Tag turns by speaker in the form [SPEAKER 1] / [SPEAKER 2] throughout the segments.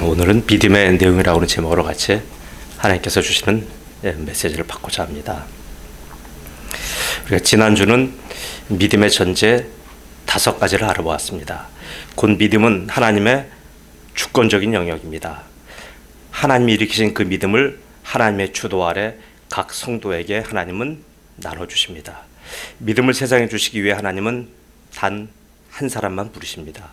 [SPEAKER 1] 오늘은 믿음의 내용이라고 하는 제목으로 같이 하나님께서 주시는 메시지를 받고자 합니다. 우리가 지난주는 믿음의 전제 5가지를 알아보았습니다. 곧 믿음은 하나님의 주권적인 영역입니다. 하나님이 일으키신 그 믿음을 하나님의 주도 아래 각 성도에게 하나님은 나눠주십니다. 믿음을 세상에 주시기 위해 하나님은 단 한 사람만 부르십니다.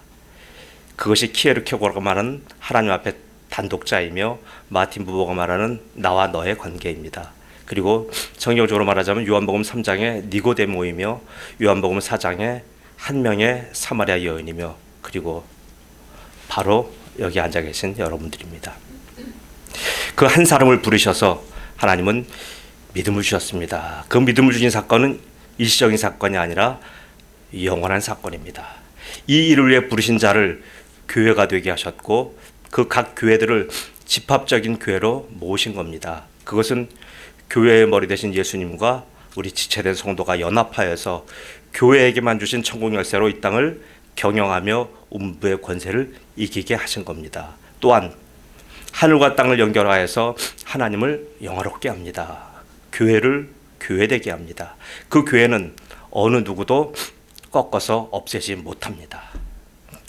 [SPEAKER 1] 그것이 키에르케고르가 말하는 하나님 앞에 단독자이며 마틴 부버가 말하는 나와 너의 관계입니다. 그리고 정형적으로 말하자면 요한복음 3장의 니고데모이며 요한복음 4장의 한 명의 사마리아 여인이며 그리고 바로 여기 앉아 계신 여러분들입니다. 그 한 사람을 부르셔서 하나님은 믿음을 주셨습니다. 그 믿음을 주신 사건은 일시적인 사건이 아니라 영원한 사건입니다. 이 일을 위해 부르신 자를 교회가 되게 하셨고 그 각 교회들을 집합적인 교회로 모으신 겁니다. 그것은 교회의 머리 되신 예수님과 우리 지체된 성도가 연합하여서 교회에게만 주신 천국 열쇠로 이 땅을 경영하며 음부의 권세를 이기게 하신 겁니다. 또한 하늘과 땅을 연결하여서 하나님을 영화롭게 합니다. 교회를 교회되게 합니다. 그 교회는 어느 누구도 꺾어서 없애지 못합니다.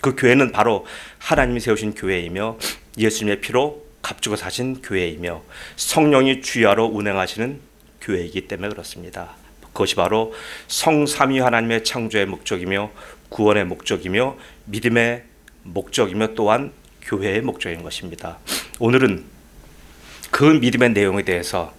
[SPEAKER 1] 그 교회는 바로 하나님이 세우신 교회이며 예수님의 피로 값주고 사신 교회이며 성령이 주야로 운행하시는 교회이기 때문에 그렇습니다. 그것이 바로 성삼위 하나님의 창조의 목적이며 구원의 목적이며 믿음의 목적이며 또한 교회의 목적인 것입니다. 오늘은 그 믿음의 내용에 대해서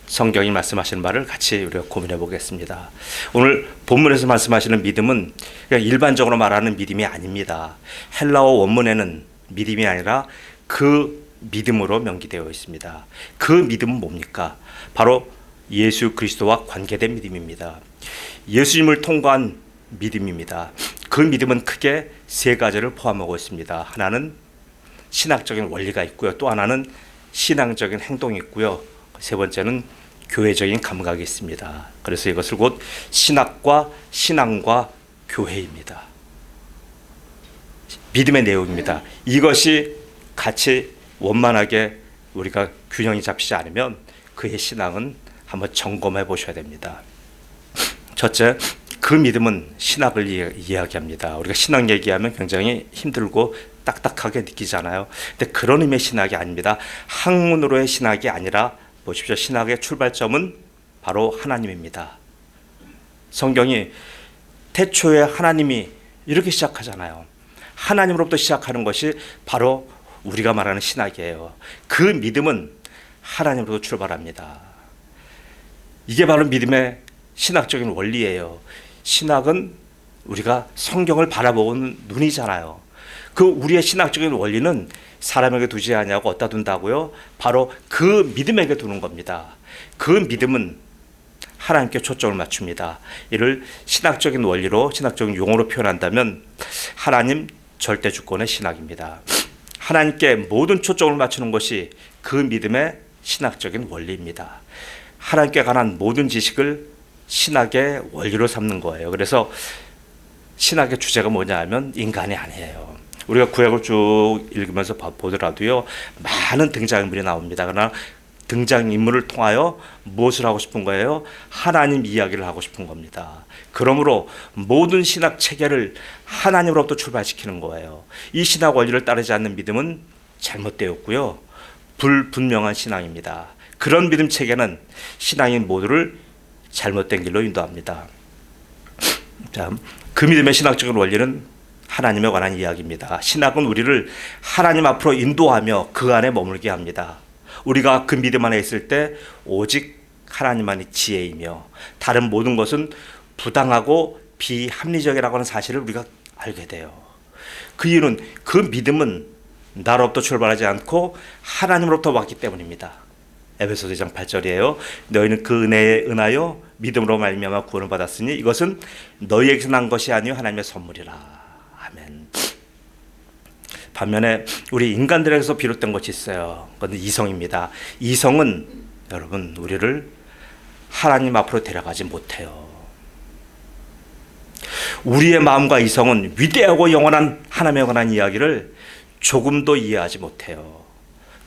[SPEAKER 1] 성경이 말씀하시는 말을 같이 우리가 고민해 보겠습니다. 오늘 본문에서 말씀하시는 믿음은 그냥 일반적으로 말하는 믿음이 아닙니다. 헬라어 원문에는 믿음이 아니라 그 믿음으로 명기되어 있습니다. 그 믿음은 뭡니까? 바로 예수 그리스도와 관계된 믿음입니다. 예수님을 통과한 믿음입니다. 그 믿음은 크게 3가지를 포함하고 있습니다. 하나는 신학적인 원리가 있고요. 또 하나는 신앙적인 행동이 있고요. 3번째는 교회적인 감각이 있습니다. 그래서 이것을 곧 신학과 신앙과 교회입니다. 믿음의 내용입니다. 이것이 같이 원만하게 우리가 균형이 잡히지 않으면 그의 신앙은 한번 점검해 보셔야 됩니다. 첫째, 그 믿음은 신학을 이야기합니다. 우리가 신학 얘기하면 굉장히 힘들고 딱딱하게 느끼잖아요. 근데 그런 의미의 신학이 아닙니다. 학문으로의 신학이 아니라 보십시오. 신학의 출발점은 바로 하나님입니다. 성경이 태초에 하나님이 이렇게 시작하잖아요. 하나님으로부터 시작하는 것이 바로 우리가 말하는 신학이에요. 그 믿음은 하나님으로부터 출발합니다. 이게 바로 믿음의 신학적인 원리예요. 신학은 우리가 성경을 바라보는 눈이잖아요. 그 우리의 신학적인 원리는 사람에게 두지 아니하고 어디다 둔다고요? 바로 그 믿음에게 두는 겁니다. 그 믿음은 하나님께 초점을 맞춥니다. 이를 신학적인 원리로 신학적인 용어로 표현한다면 하나님 절대 주권의 신학입니다. 하나님께 모든 초점을 맞추는 것이 그 믿음의 신학적인 원리입니다. 하나님께 관한 모든 지식을 신학의 원리로 삼는 거예요. 그래서 신학의 주제가 뭐냐 하면 인간이 아니에요. 우리가 구약을 쭉 읽으면서 보더라도요, 많은 등장인물이 나옵니다. 그러나 등장인물을 통하여 무엇을 하고 싶은 거예요? 하나님 이야기를 하고 싶은 겁니다. 그러므로 모든 신학 체계를 하나님으로부터 출발시키는 거예요. 이 신학 원리를 따르지 않는 믿음은 잘못되었고요, 불분명한 신앙입니다. 그런 믿음 체계는 신앙인 모두를 잘못된 길로 인도합니다. 자, 그 믿음의 신학적인 원리는 하나님에 관한 이야기입니다. 신학은 우리를 하나님 앞으로 인도하며 그 안에 머물게 합니다. 우리가 그 믿음 안에 있을 때 오직 하나님만이 지혜이며 다른 모든 것은 부당하고 비합리적이라고 하는 사실을 우리가 알게 돼요. 그 이유는 그 믿음은 나로부터 출발하지 않고 하나님으로부터 왔기 때문입니다. 에베소서 2장 8절이에요. 너희는 그 은혜에 은하여 믿음으로 말미암아 구원을 받았으니 이것은 너희에게서 난 것이 아니요 하나님의 선물이라. 아멘. 반면에 우리 인간들에게서 비롯된 것이 있어요. 그건 이성입니다. 이성은 여러분 우리를 하나님 앞으로 데려가지 못해요. 우리의 마음과 이성은 위대하고 영원한 하나님에 관한 이야기를 조금도 이해하지 못해요.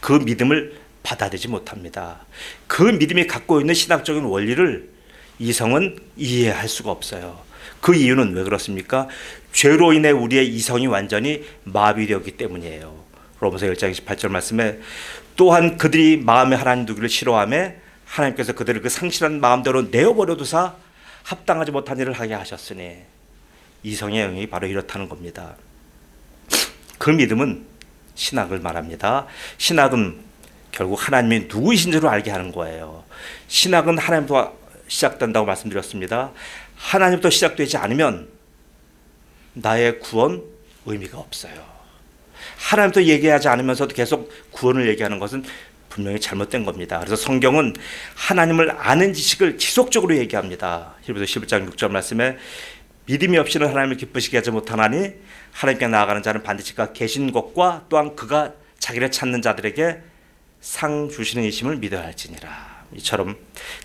[SPEAKER 1] 그 믿음을 받아들이지 못합니다. 그 믿음이 갖고 있는 신학적인 원리를 이성은 이해할 수가 없어요. 그 이유는 왜 그렇습니까? 죄로 인해 우리의 이성이 완전히 마비되었기 때문이에요. 로마서 1장 28절 말씀에 또한 그들이 마음에 하나님 두기를 싫어하며 하나님께서 그들을 그 상실한 마음대로 내어버려두사 합당하지 못한 일을 하게 하셨으니 이성의 영역이 바로 이렇다는 겁니다. 그 믿음은 신학을 말합니다. 신학은 결국 하나님이 누구이신 줄을 알게 하는 거예요. 신학은 하나님부터 시작된다고 말씀드렸습니다. 하나님부터 시작되지 않으면 나의 구원 의미가 없어요. 하나님부터 얘기하지 않으면서도 계속 구원을 얘기하는 것은 분명히 잘못된 겁니다. 그래서 성경은 하나님을 아는 지식을 지속적으로 얘기합니다. 히브리서 11장 6절 말씀에 믿음이 없이는 하나님을 기쁘시게 하지 못하나니 하나님께 나아가는 자는 반드시 그가 계신 것과 또한 그가 자기를 찾는 자들에게 상 주시는 이심을 믿어야 할지니라. 이처럼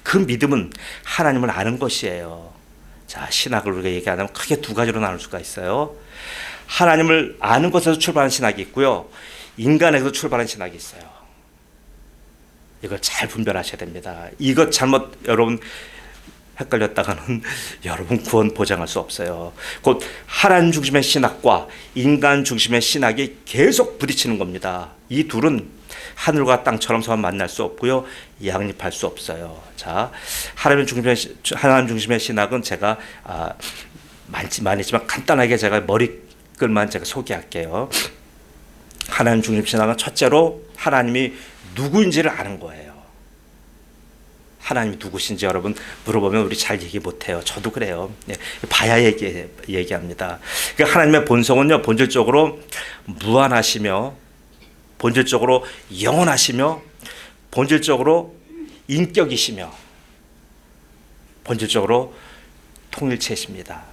[SPEAKER 1] 그 믿음은 하나님을 아는 것이에요. 자, 신학을 우리가 얘기하면 크게 두 가지로 나눌 수가 있어요. 하나님을 아는 것에서 출발하는 신학이 있고요, 인간에서 출발하는 신학이 있어요. 이걸 잘 분별하셔야 됩니다. 이것 잘못 여러분 헷갈렸다가는 여러분 구원 보장할 수 없어요. 곧 하나님 중심의 신학과 인간 중심의 신학이 계속 부딪히는 겁니다. 이 둘은 하늘과 땅처럼서만 만날 수 없고요, 양립할 수 없어요. 자, 하나님 중심의 신학은 제가 많이 있지만 간단하게 제가 머리글만 제가 소개할게요. 하나님 중심 신학은 첫째로 하나님이 누구인지를 아는 거예요. 하나님이 누구신지 여러분 물어보면 우리 잘 얘기 못해요. 저도 그래요. 봐야 얘기합니다. 그러니까 하나님의 본성은요, 본질적으로 무한하시며, 본질적으로 영원하시며, 본질적으로 인격이시며, 본질적으로 통일체이십니다.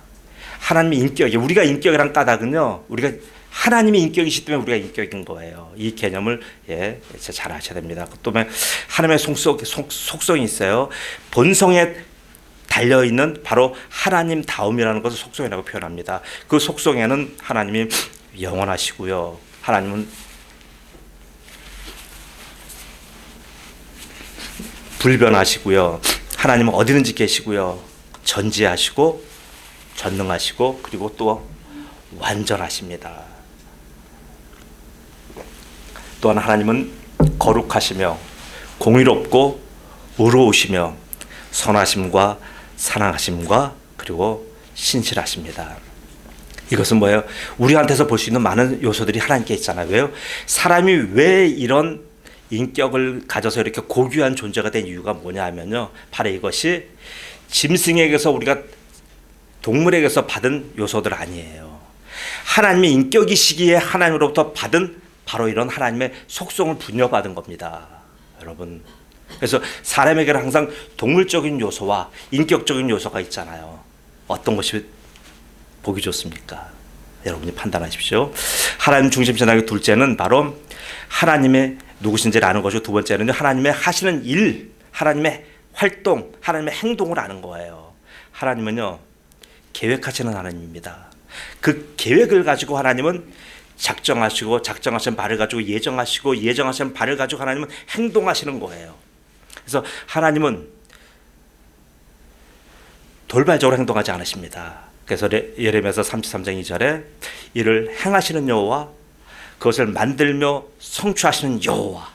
[SPEAKER 1] 하나님의 인격이, 우리가 인격이란 까닭은요, 우리가 하나님이 인격이시기 때문에 우리가 인격인 거예요. 이 개념을 잘 아셔야 됩니다. 또 하나님의 속성이 있어요. 본성에 달려있는 바로 하나님다움이라는 것을 속성이라고 표현합니다. 그 속성에는 하나님이 영원하시고요, 하나님은 불변하시고요, 하나님은 어디든지 계시고요, 전지하시고 전능하시고 그리고 또 완전하십니다. 또한 하나님은 거룩하시며 공의롭고 의로우시며 선하심과 사랑하심과 그리고 신실하십니다. 이것은 뭐예요? 우리한테서 볼 수 있는 많은 요소들이 하나님께 있잖아요. 왜요? 사람이 왜 이런 인격을 가져서 이렇게 고귀한 존재가 된 이유가 뭐냐 하면요, 바로 이것이 짐승에게서 우리가 동물에게서 받은 요소들 아니에요. 하나님의 인격이시기에 하나님으로부터 받은 바로 이런 하나님의 속성을 부여받은 겁니다, 여러분. 그래서 사람에게는 항상 동물적인 요소와 인격적인 요소가 있잖아요. 어떤 것이 보기 좋습니까? 여러분이 판단하십시오. 하나님 중심 신학의 둘째는 바로 하나님의 누구신지를 아는 것이고, 두 번째는 하나님의 하시는 일, 하나님의 활동, 하나님의 행동을 아는 거예요. 하나님은요, 계획하시는 하나님입니다. 그 계획을 가지고 하나님은 작정하시고, 작정하신 바를 가지고 예정하시고, 예정하신 바를 가지고 하나님은 행동하시는 거예요. 그래서 하나님은 돌발적으로 행동하지 않으십니다. 그래서 예레미야서 33장 2절에 이를 행하시는 여호와, 그것을 만들며 성취하시는 여호와,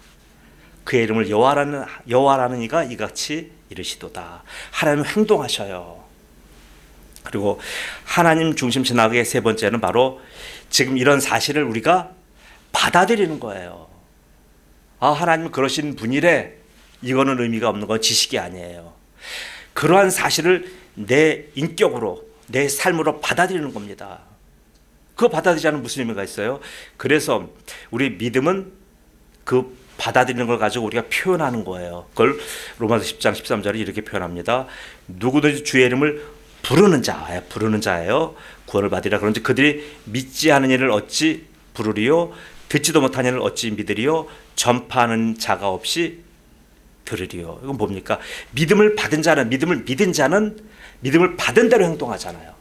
[SPEAKER 1] 그의 이름을 여호와라는 이가 이같이 이르시도다. 하나님은 행동하셔요. 그리고 하나님 중심 신학의 세 번째는 바로 지금 이런 사실을 우리가 받아들이는 거예요. 아, 하나님 그러신 분이래. 이거는 의미가 없는 건 지식이 아니에요. 그러한 사실을 내 인격으로, 내 삶으로 받아들이는 겁니다. 그거 받아들이지 않으면 무슨 의미가 있어요? 그래서 우리 믿음은 그 받아들이는 걸 가지고 우리가 표현하는 거예요. 그걸 로마서 10장 13절에 이렇게 표현합니다. 누구든지 주의 이름을 부르는 자예요. 구원을 받으리라. 그런지 그들이 믿지 않은 이를 어찌 부르리요? 듣지도 못한 이를 어찌 믿으리요? 전파하는 자가 없이 들으리요. 이건 뭡니까? 믿음을 받은 자는, 믿음을 믿은 자는 믿음을 받은 대로 행동하잖아요.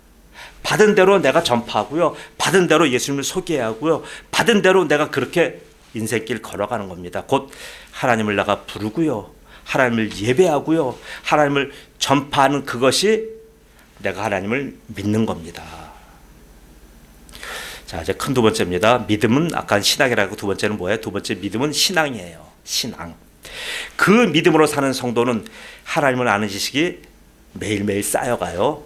[SPEAKER 1] 받은 대로 내가 전파하고요. 받은 대로 예수님을 소개하고요. 받은 대로 내가 그렇게 인생길 걸어가는 겁니다. 곧 하나님을 내가 부르고요. 하나님을 예배하고요. 하나님을 전파하는 그것이 내가 하나님을 믿는 겁니다. 자, 이제 큰 두 번째입니다. 믿음은 아까 신앙이라고 두 번째는 뭐예요? 두 번째 믿음은 신앙이에요. 신앙. 그 믿음으로 사는 성도는 하나님을 아는 지식이 매일매일 쌓여가요.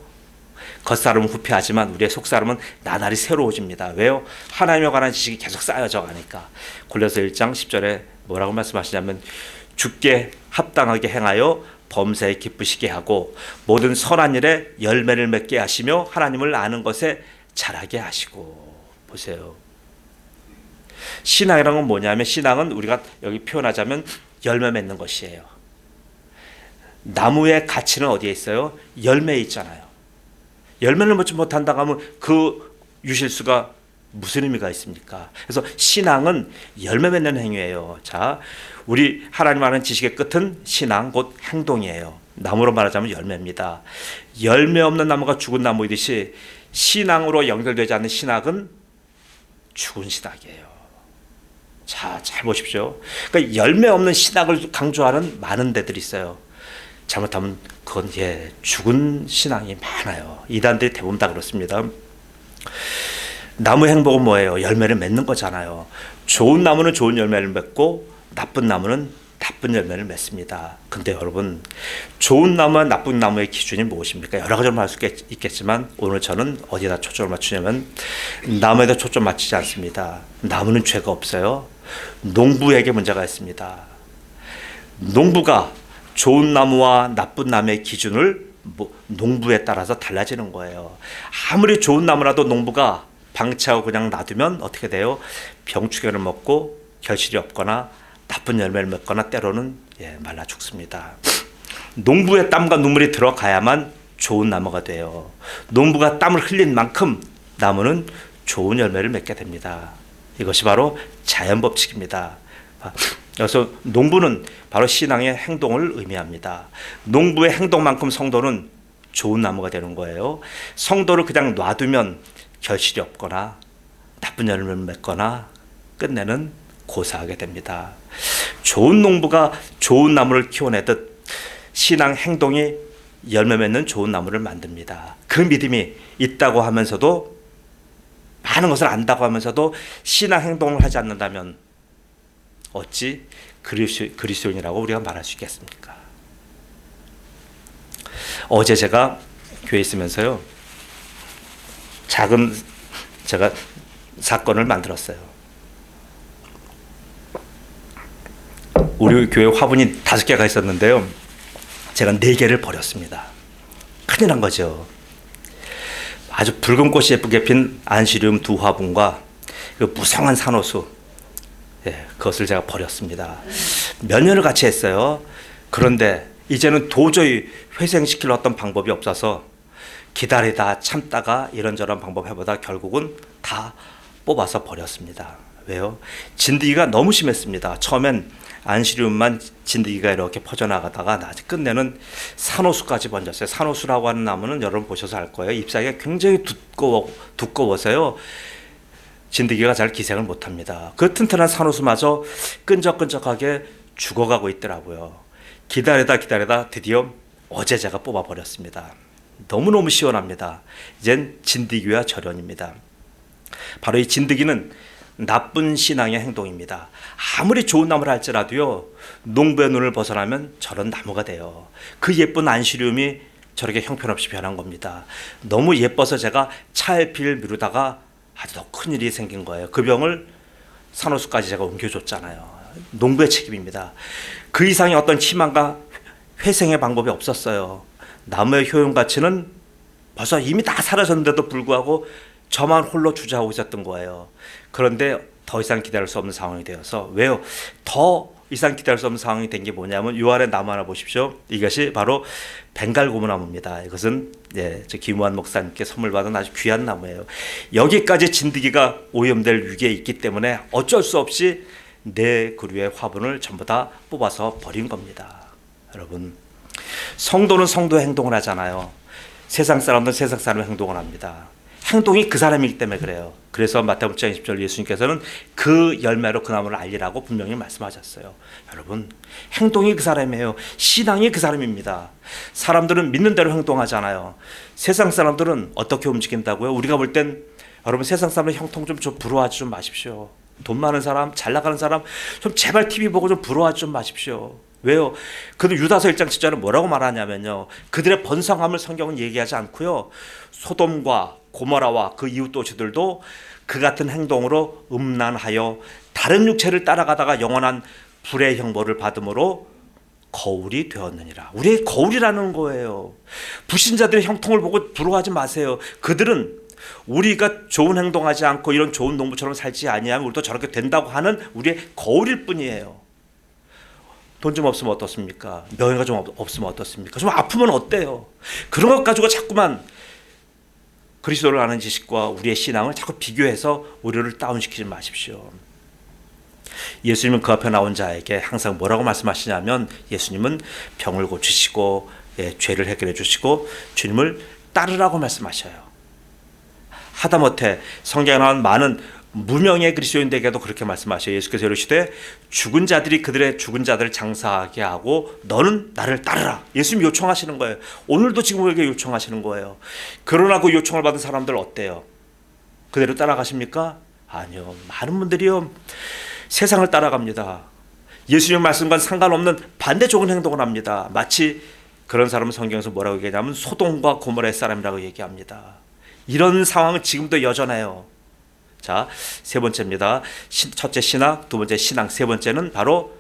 [SPEAKER 1] 겉사람은 후패하지만 우리의 속사람은 나날이 새로워집니다. 왜요? 하나님에 관한 지식이 계속 쌓여져 가니까. 골로새 1장 10절에 뭐라고 말씀하시냐면 주께 합당하게 행하여 범사에 기쁘시게 하고 모든 선한 일에 열매를 맺게 하시며 하나님을 아는 것에 자라게 하시고. 보세요. 신앙이란 건 뭐냐면 신앙은 우리가 여기 표현하자면 열매 맺는 것이에요. 나무의 가치는 어디에 있어요? 열매에 있잖아요. 열매를 맺지 못한다고 하면 그 유실수가 무슨 의미가 있습니까? 그래서 신앙은 열매 맺는 행위예요. 자, 우리 하나님 아는 지식의 끝은 신앙 곧 행동이에요. 나무로 말하자면 열매입니다. 열매 없는 나무가 죽은 나무이듯이 신앙으로 연결되지 않는 신학은 죽은 신학이에요. 자, 잘 보십시오. 그러니까 열매 없는 신학을 강조하는 많은 데들이 있어요. 잘못하면 그건 죽은 신앙이 많아요. 이단들이 대부분 다 그렇습니다. 나무의 행복은 뭐예요? 열매를 맺는 거잖아요. 좋은 나무는 좋은 열매를 맺고 나쁜 나무는 나쁜 열매를 맺습니다. 근데 여러분, 좋은 나무와 나쁜 나무의 기준이 무엇입니까? 여러 가지로 말할 수 있겠지만 오늘 저는 어디다 초점을 맞추냐면 나무에다 초점 맞추지 않습니다. 나무는 죄가 없어요. 농부에게 문제가 있습니다. 농부가 좋은 나무와 나쁜 나무의 기준을 농부에 따라서 달라지는 거예요. 아무리 좋은 나무라도 농부가 방치하고 그냥 놔두면 어떻게 돼요? 병충해를 먹고 결실이 없거나 나쁜 열매를 맺거나 때로는 말라 죽습니다. 농부의 땀과 눈물이 들어가야만 좋은 나무가 돼요. 농부가 땀을 흘린 만큼 나무는 좋은 열매를 맺게 됩니다. 이것이 바로 자연 법칙입니다. 그래서 농부는 바로 신앙의 행동을 의미합니다. 농부의 행동만큼 성도는 좋은 나무가 되는 거예요. 성도를 그냥 놔두면 결실이 없거나 나쁜 열매를 맺거나 끝내는 고사하게 됩니다. 좋은 농부가 좋은 나무를 키워내듯 신앙 행동이 열매 맺는 좋은 나무를 만듭니다. 그 믿음이 있다고 하면서도 많은 것을 안다고 하면서도 신앙 행동을 하지 않는다면 어찌 그리스도인이라고 우리가 말할 수 있겠습니까? 어제 제가 교회에 있으면서요, 작은 제가 사건을 만들었어요. 우리 교회 화분이 5개가 있었는데요, 제가 4개를 버렸습니다. 큰일 난 거죠. 아주 붉은 꽃이 예쁘게 핀 안시리움 2화분과 그 무성한 산호수, 그것을 제가 버렸습니다. 몇 년을 같이 했어요. 그런데 이제는 도저히 회생시킬 어떤 방법이 없어서 기다리다 참다가 이런저런 방법 해보다 결국은 다 뽑아서 버렸습니다. 왜요? 진드기가 너무 심했습니다. 처음엔 안시리움만 진드기가 이렇게 퍼져나가다가 나중에 끝내는 산호수까지 번졌어요. 산호수라고 하는 나무는 여러분 보셔서 알 거예요. 잎사귀가 굉장히 두꺼워서요, 진드기가 잘 기생을 못합니다. 그 튼튼한 산호수마저 끈적끈적하게 죽어가고 있더라고요. 기다리다 드디어 어제 제가 뽑아버렸습니다. 너무너무 시원합니다. 이젠 진드기와 절연입니다. 바로 이 진드기는 나쁜 신앙의 행동입니다. 아무리 좋은 나무를 할지라도요, 농부의 눈을 벗어나면 저런 나무가 돼요. 그 예쁜 안시리움이 저렇게 형편없이 변한 겁니다. 너무 예뻐서 제가 차일피일 미루다가 아주 더 큰일이 생긴 거예요. 그 병을 산호수까지 제가 옮겨줬잖아요. 농부의 책임입니다. 그 이상의 어떤 희망과 회생의 방법이 없었어요. 나무의 효용 가치는 벌써 이미 다 사라졌는데도 불구하고 저만 홀로 주저하고 있었던 거예요. 그런데 더 이상 기다릴 수 없는 상황이 되어서, 왜요? 더 이상 기다릴 수 없는 상황이 된 게 뭐냐면 이 아래 나무 하나 보십시오. 이것이 바로 벵갈 고무나무입니다. 이것은 저 김우한 목사님께 선물 받은 아주 귀한 나무예요. 여기까지 진드기가 오염될 위기에 있기 때문에 어쩔 수 없이 내 그루의 화분을 전부 다 뽑아서 버린 겁니다. 여러분, 성도는 성도의 행동을 하잖아요. 세상 사람들은 세상 사람의 행동을 합니다. 행동이 그 사람이기 때문에 그래요. 그래서 마태복음 6장 20절 예수님께서는 그 열매로 그 나무를 알리라고 분명히 말씀하셨어요. 여러분, 행동이 그 사람이에요. 신앙이 그 사람입니다. 사람들은 믿는 대로 행동하잖아요. 세상 사람들은 어떻게 움직인다고요? 우리가 볼 땐 여러분, 세상 사람의 형통 좀 부러워하지 좀 마십시오. 돈 많은 사람, 잘 나가는 사람 좀 제발 TV 보고 좀 부러워하지 좀 마십시오. 왜요? 그들 유다서 1장 7절은 뭐라고 말하냐면요, 그들의 번성함을 성경은 얘기하지 않고요, 소돔과 고모라와 그 이웃 도시들도 그 같은 행동으로 음란하여 다른 육체를 따라가다가 영원한 불의 형벌을 받음으로 거울이 되었느니라. 우리의 거울이라는 거예요. 불신자들의 형통을 보고 부러워하지 마세요. 그들은 우리가 좋은 행동하지 않고 이런 좋은 농부처럼 살지 아니하면 우리도 저렇게 된다고 하는 우리의 거울일 뿐이에요. 돈 좀 없으면 어떻습니까? 명예가 좀 없으면 어떻습니까? 좀 아프면 어때요? 그런 것 가지고 자꾸만 그리스도를 아는 지식과 우리의 신앙을 자꾸 비교해서 우리를 다운시키지 마십시오. 예수님은 그 앞에 나온 자에게 항상 뭐라고 말씀하시냐면, 예수님은 병을 고치시고 죄를 해결해 주시고 주님을 따르라고 말씀하셔요. 하다못해 성경에 나온 많은 무명의 그리스도인들에게도 그렇게 말씀하셔요. 예수께서 이르시되 죽은 자들이 그들의 죽은 자들을 장사하게 하고 너는 나를 따르라. 예수님 요청하시는 거예요. 오늘도 지금 우리에게 요청하시는 거예요. 그러나 그 요청을 받은 사람들 어때요? 그대로 따라가십니까? 아니요. 많은 분들이요, 세상을 따라갑니다. 예수님 말씀과 상관없는 반대쪽은 행동을 합니다. 마치 그런 사람은 성경에서 뭐라고 얘기하냐면 소돔과 고모라의 사람이라고 얘기합니다. 이런 상황은 지금도 여전해요. 자, 세 번째입니다. 첫째 신학, 두 번째 신앙, 세 번째는 바로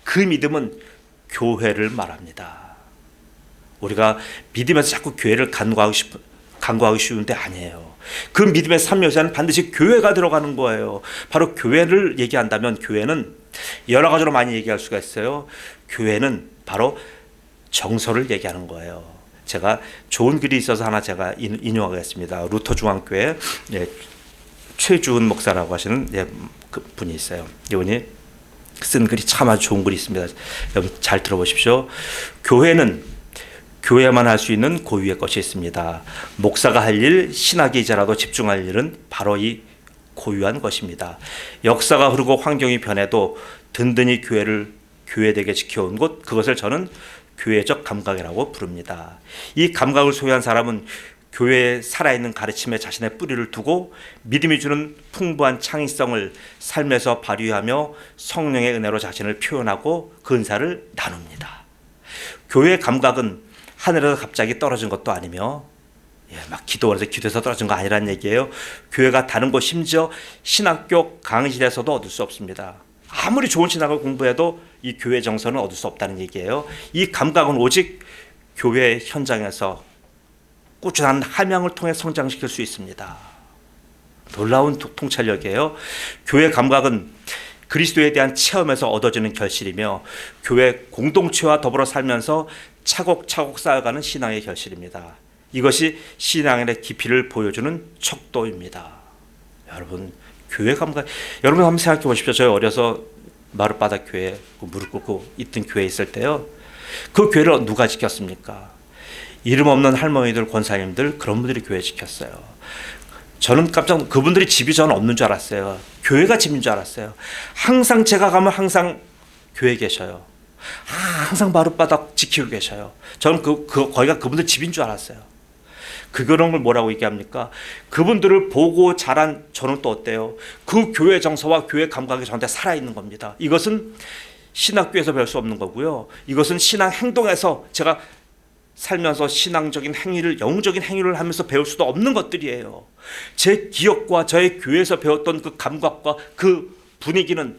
[SPEAKER 1] 그 믿음은 교회를 말합니다. 우리가 믿으면서 자꾸 교회를 간구하기 쉬운데 아니에요. 그 믿음의 삶 요새는 반드시 교회가 들어가는 거예요. 바로 교회를 얘기한다면 교회는 여러 가지로 많이 얘기할 수가 있어요. 교회는 바로 정서를 얘기하는 거예요. 제가 좋은 글이 있어서 하나 제가 인용하겠습니다. 루터 중앙교회 최주은 목사라고 하시는 그 분이 있어요. 이분이 쓴 글이 참 아주 좋은 글이 있습니다. 여러분 잘 들어보십시오. 교회는 교회만 할 수 있는 고유의 것이 있습니다. 목사가 할 일, 신학이자라도 집중할 일은 바로 이 고유한 것입니다. 역사가 흐르고 환경이 변해도 든든히 교회를 교회되게 지켜온 곳, 그것을 저는 교회적 감각이라고 부릅니다. 이 감각을 소유한 사람은 교회에 살아있는 가르침에 자신의 뿌리를 두고 믿음이 주는 풍부한 창의성을 삶에서 발휘하며 성령의 은혜로 자신을 표현하고 그 은사를 나눕니다. 교회의 감각은 하늘에서 갑자기 떨어진 것도 아니며 막 기도해서 떨어진 거 아니라는 얘기예요. 교회가 다른 곳, 심지어 신학교 강의실에서도 얻을 수 없습니다. 아무리 좋은 신학을 공부해도 이 교회 정서는 얻을 수 없다는 얘기예요. 이 감각은 오직 교회 현장에서 꾸준한 함양을 통해 성장시킬 수 있습니다. 놀라운 통찰력이에요. 교회 감각은 그리스도에 대한 체험에서 얻어지는 결실이며 교회 공동체와 더불어 살면서 차곡차곡 쌓아가는 신앙의 결실입니다. 이것이 신앙의 깊이를 보여주는 척도입니다. 여러분, 교회 감각, 여러분 한번 생각해 보십시오. 저희 어려서 마룻바닥 교회 무릎 꿇고 있던 교회에 있을 때요, 그 교회를 누가 지켰습니까? 이름 없는 할머니들, 권사님들, 그런 분들이 교회 지켰어요. 저는 그분들이 집이 저는 없는 줄 알았어요. 교회가 집인 줄 알았어요. 항상 제가 가면 항상 교회에 계셔요. 항상 마룻바닥 지키고 계셔요. 저는 거기가 그분들 집인 줄 알았어요. 그런 걸 뭐라고 얘기합니까? 그분들을 보고 자란 저는 또 어때요? 그 교회 정서와 교회 감각이 저한테 살아있는 겁니다. 이것은 신학교에서 배울 수 없는 거고요. 이것은 신앙 행동에서 제가 살면서 신앙적인 행위를, 영적인 행위를 하면서 배울 수도 없는 것들이에요. 제 기억과 저의 교회에서 배웠던 그 감각과 그 분위기는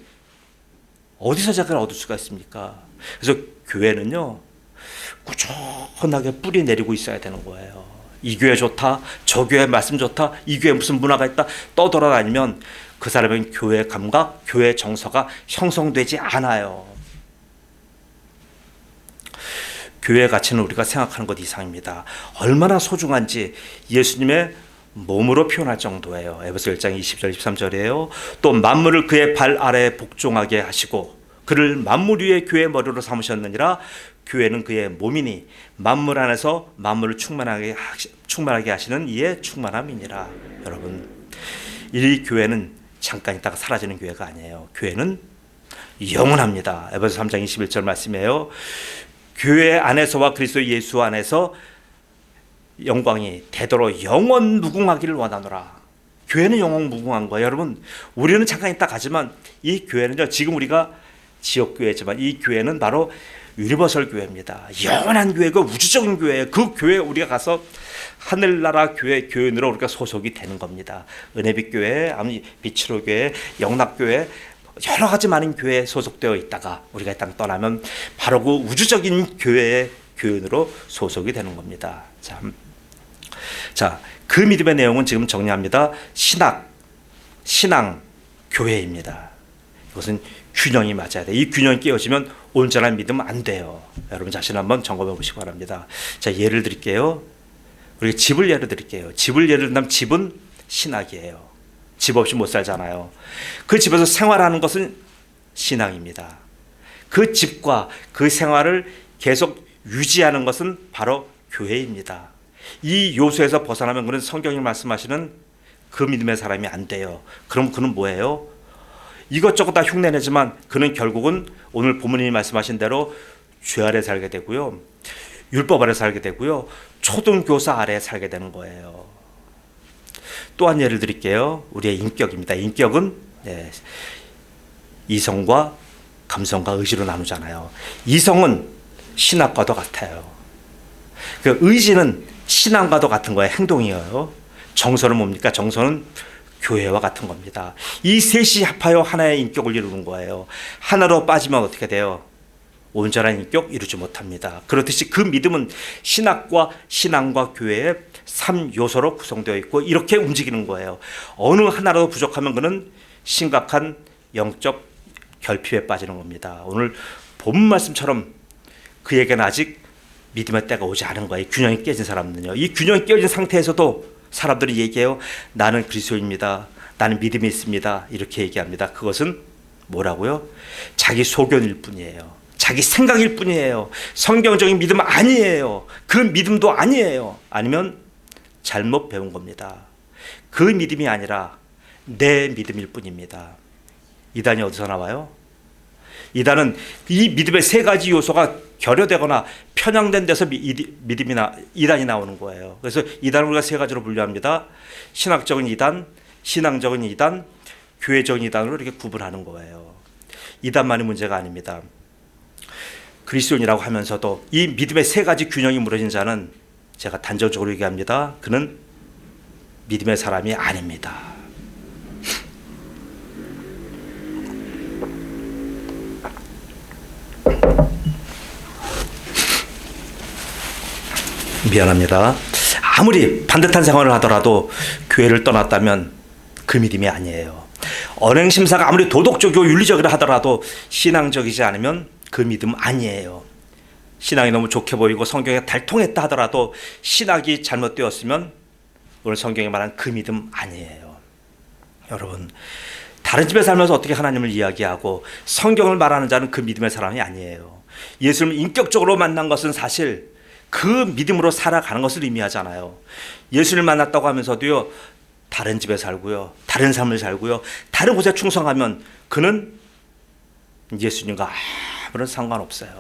[SPEAKER 1] 어디서 제가 얻을 수가 있습니까? 그래서 교회는요, 꾸준하게 뿌리 내리고 있어야 되는 거예요. 이 교회 좋다, 저 교회 말씀 좋다, 이 교회 무슨 문화가 있다 떠돌아다니면 그 사람은 교회 감각, 교회 정서가 형성되지 않아요. 교회의 가치는 우리가 생각하는 것 이상입니다. 얼마나 소중한지 예수님의 몸으로 표현할 정도예요. 에베소 1장 20절 23절이에요. 또 만물을 그의 발 아래에 복종하게 하시고 그를 만물 위의 교회의 머리로 삼으셨느니라. 교회는 그의 몸이니 만물 안에서 만물을 충만하게 하시는 이의 충만함이니라. 여러분, 이 교회는 잠깐 있다가 사라지는 교회가 아니에요. 교회는 영원합니다. 에베소 3장 21절 말씀이에요. 교회 안에서와 그리스도 예수 안에서 영광이 되도록 영원 무궁하기를 원하노라. 교회는 영원 무궁한 거예요. 여러분, 우리는 잠깐 있다 가지만 이 교회는요, 지금 우리가 지역교회지만 이 교회는 바로 유니버설 교회입니다. 영원한 교회고 우주적인 교회예요. 그 교회에 우리가 가서 하늘나라 교인으로 우리가 소속이 되는 겁니다. 은혜빛 교회, 빛으로 교회, 영락교회, 여러 가지 많은 교회에 소속되어 있다가 우리가 이 땅 떠나면 바로 그 우주적인 교회의 교인으로 소속이 되는 겁니다. 자, 그 믿음의 내용은 지금 정리합니다. 신앙, 교회입니다. 이것은 균형이 맞아야 돼요. 이 균형이 깨어지면 온전한 믿으면 안 돼요. 여러분 자신 한번 점검해 보시기 바랍니다. 자, 예를 드릴게요. 우리가 집을 예를 드릴게요. 집을 예를 들면 집은 신학이에요. 집 없이 못 살잖아요. 그 집에서 생활하는 것은 신앙입니다. 그 집과 그 생활을 계속 유지하는 것은 바로 교회입니다. 이 요소에서 벗어나면 그는 성경이 말씀하시는 그 믿음의 사람이 안 돼요. 그럼 그는 뭐예요? 이것저것 다 흉내내지만 그는 결국은 오늘 본문이 말씀하신 대로 죄 아래 살게 되고요, 율법 아래 살게 되고요, 초등교사 아래 살게 되는 거예요. 또 한 예를 드릴게요. 우리의 인격입니다. 인격은 이성과 감성과 의지로 나누잖아요. 이성은 신학과도 같아요. 그 의지는 신앙과도 같은 거예요. 행동이에요. 정서는 뭡니까? 정서는 교회와 같은 겁니다. 이 셋이 합하여 하나의 인격을 이루는 거예요. 하나로 빠지면 어떻게 돼요? 온전한 인격 이루지 못합니다. 그렇듯이 그 믿음은 신학과 신앙과 교회의 3요소로 구성되어 있고 이렇게 움직이는 거예요. 어느 하나라도 부족하면 그는 심각한 영적 결핍에 빠지는 겁니다. 오늘 본 말씀처럼 그에게는 아직 믿음의 때가 오지 않은 거예요. 균형이 깨진 사람은요. 이 균형이 깨진 상태에서도 사람들이 얘기해요. 나는 그리스도입니다. 나는 믿음이 있습니다. 이렇게 얘기합니다. 그것은 뭐라고요? 자기 소견일 뿐이에요. 자기 생각일 뿐이에요. 성경적인 믿음 아니에요. 그 믿음도 아니에요. 아니면 잘못 배운 겁니다. 그 믿음이 아니라 내 믿음일 뿐입니다. 이단이 어디서 나와요? 이단은 이 믿음의 세 가지 요소가 결여되거나 편향된 데서 이단이 나오는 거예요. 그래서 이단을 우리가 세 가지로 분류합니다. 신학적인 이단, 신앙적인 이단, 교회적인 이단으로 이렇게 구분하는 거예요. 이단만이 문제가 아닙니다. 그리스도인이라고 하면서도 이 믿음의 세 가지 균형이 무너진 자는 제가 단정적으로 얘기합니다. 그는 믿음의 사람이 아닙니다. 미안합니다. 아무리 반듯한 생활을 하더라도 교회를 떠났다면 그 믿음이 아니에요. 언행심사가 아무리 도덕적이고 윤리적이라 하더라도 신앙적이지 않으면 그 믿음 아니에요. 신앙이 너무 좋게 보이고 성경에 달통했다 하더라도 신학이 잘못되었으면 오늘 성경에 말한 그 믿음 아니에요. 여러분, 다른 집에 살면서 어떻게 하나님을 이야기하고 성경을 말하는 자는 그 믿음의 사람이 아니에요. 예수님을 인격적으로 만난 것은 사실 그 믿음으로 살아가는 것을 의미하잖아요. 예수를 만났다고 하면서도요, 다른 집에 살고요, 다른 삶을 살고요, 다른 곳에 충성하면 그는 예수님과 아무런 상관없어요.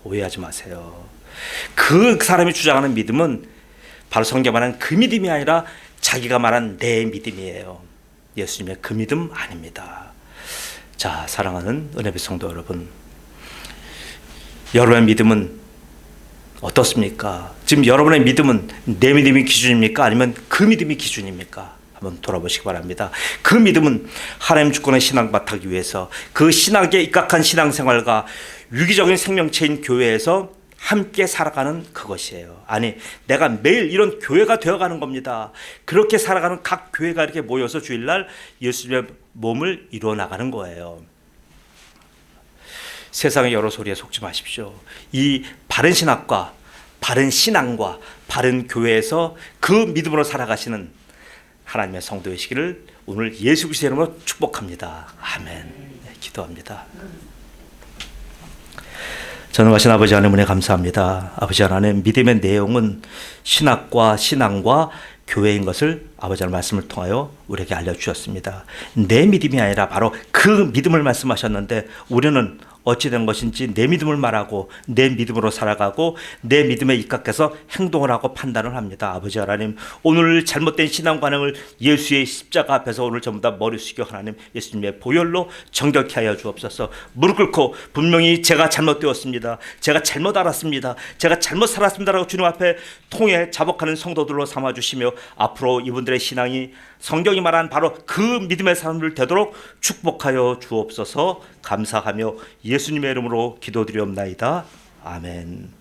[SPEAKER 1] 오해하지 마세요. 그 사람이 주장하는 믿음은 바로 성경 말하는 그 믿음이 아니라 자기가 말한 내 믿음이에요. 예수님의 그 믿음 아닙니다. 자, 사랑하는 은혜빛 성도 여러분, 여러분의 믿음은 어떻습니까? 지금 여러분의 믿음은 내 믿음이 기준입니까? 아니면 그 믿음이 기준입니까? 한번 돌아보시기 바랍니다. 그 믿음은 하나님 주권의 신앙 바탕 위에서 그 신학에 입각한 신앙생활과 유기적인 생명체인 교회에서 함께 살아가는 그것이에요. 아니, 내가 매일 이런 교회가 되어가는 겁니다. 그렇게 살아가는 각 교회가 이렇게 모여서 주일날 예수님의 몸을 이루어 나가는 거예요. 세상의 여러 소리에 속지 마십시오. 이 바른 신학과 바른 신앙과 바른 교회에서 그 믿음으로 살아가시는 하나님의 성도이시기를 오늘 예수 그리스도의 이름으로 축복합니다. 아멘. 네, 기도합니다. 전능하신 아버지 하나님 은혜 감사합니다. 아버지 하나님 믿음의 내용은 신학과 신앙과 교회인 것을 아버지 하나님 말씀을 통하여 우리에게 알려주셨습니다. 내 믿음이 아니라 바로 그 믿음을 말씀하셨는데 우리는 어찌된 것인지 내 믿음을 말하고 내 믿음으로 살아가고 내 믿음에 입각해서 행동을 하고 판단을 합니다. 아버지 하나님 오늘 잘못된 신앙관행을 예수의 십자가 앞에서 오늘 전부 다 머리 숙여 하나님 예수님의 보혈로 정결케 하여 주옵소서. 무릎 꿇고 분명히 제가 잘못되었습니다. 제가 잘못 알았습니다. 제가 잘못 살았습니다라고 주님 앞에 통해 자복하는 성도들로 삼아주시며 앞으로 이분들의 신앙이 성경이 말한 바로 그 믿음의 사람들 되도록 축복하여 주옵소서. 감사하며 예수님의 이름으로 기도드리옵나이다. 아멘.